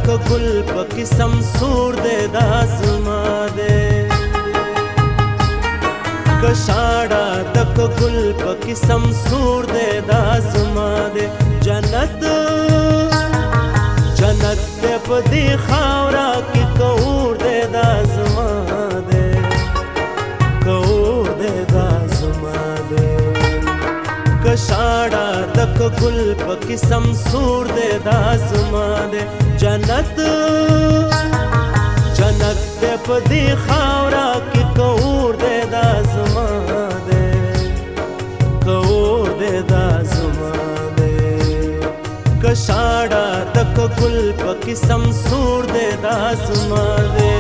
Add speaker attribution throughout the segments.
Speaker 1: دک گل په قسم سور دے دا زما دے کشاڑا دک گل په قسم سور دے دا زما دے جنت جنت دے په دې خاورا کې کور دے دا زما دے کور دے دا زما دے کشاڑا دک گل په قسم سور دے دا زما دے جنت جنت دے په دې خاورا کې کور دے دا زما دے کور دے دا زما دے کشاڑا دک گل په قسم سور دے دا زما دے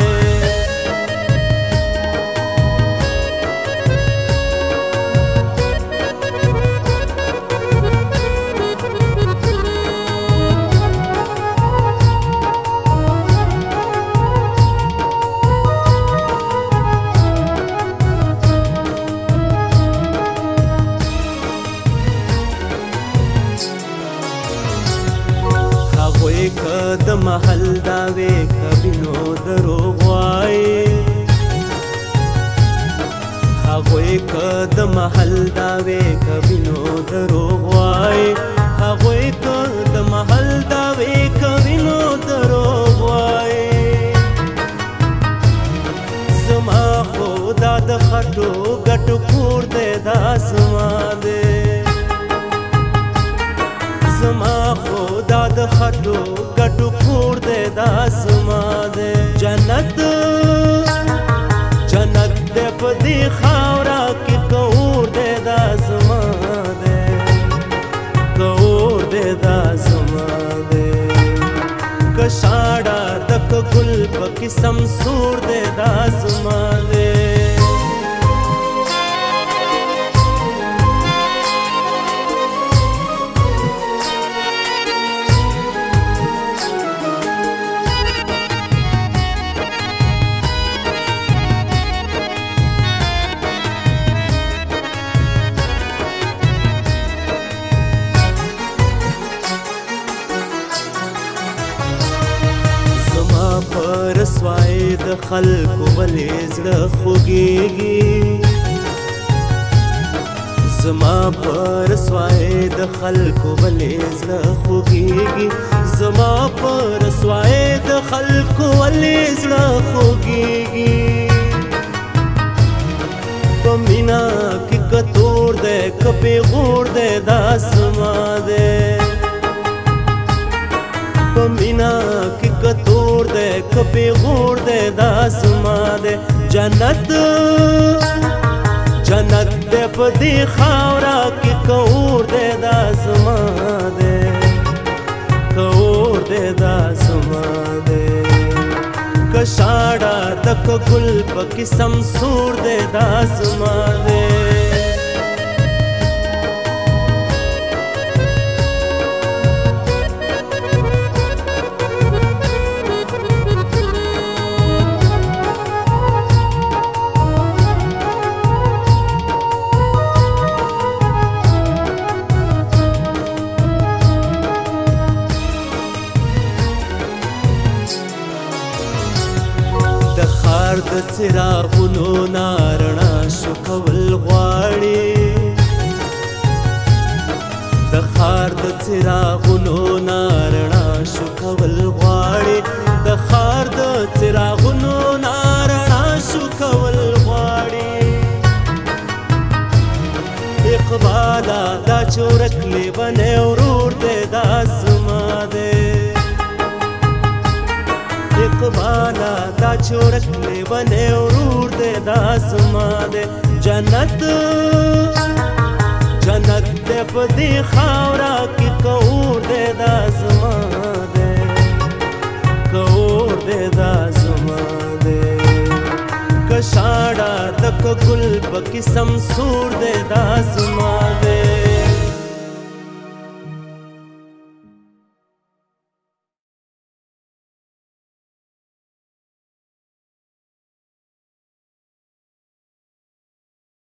Speaker 1: د محل داوے کبینو دروغ وای هغوی که د محل داوے کبینو دروغ وای هغوی که د محل داوے کبینو دروغ وای زما خو دا د خټو ګټو کور دی دا زما دی زما خو دا د خټو ګټو کور دی دا زما دی جنت جنت دی په دې خاورا کې کور دی دا زما دی کور دی دا زما دی کشاړه دک ګل په قسم سور دی دا زما دی رسوای د خلکو ولې زړه خوږیږي زما پر رسوای د خلکو ولې زړه خوږیږي زما پر رسوای د خلکو ولې زړه خوږیږي په مینا کې کتور دی که پیغور دی دا زما دی په مینا کې کتور دی که پیغور دی دا زما دی جنت جنت دی په دې خاورا کې کور دی دا زما دی کور دی دا زما دی کشاړه دک ګل په قسم سور دی دا زما دی د څراغونو نارڼا شو کول غواړي د ښار د څراغونو نارڼا شو کول غواړي د ښار د څراغونو نارڼا شو کول غواړي اقباله دا چورک لیونی ورور دی دا زما دی اقبالا دا چورک لیونی ورور دی دا زما دی جنت جنت دی په دې خاورا کې کور دی دا زما دی کور دی دا زما دی کشاړه دک ګل په قسم سور دی دا زما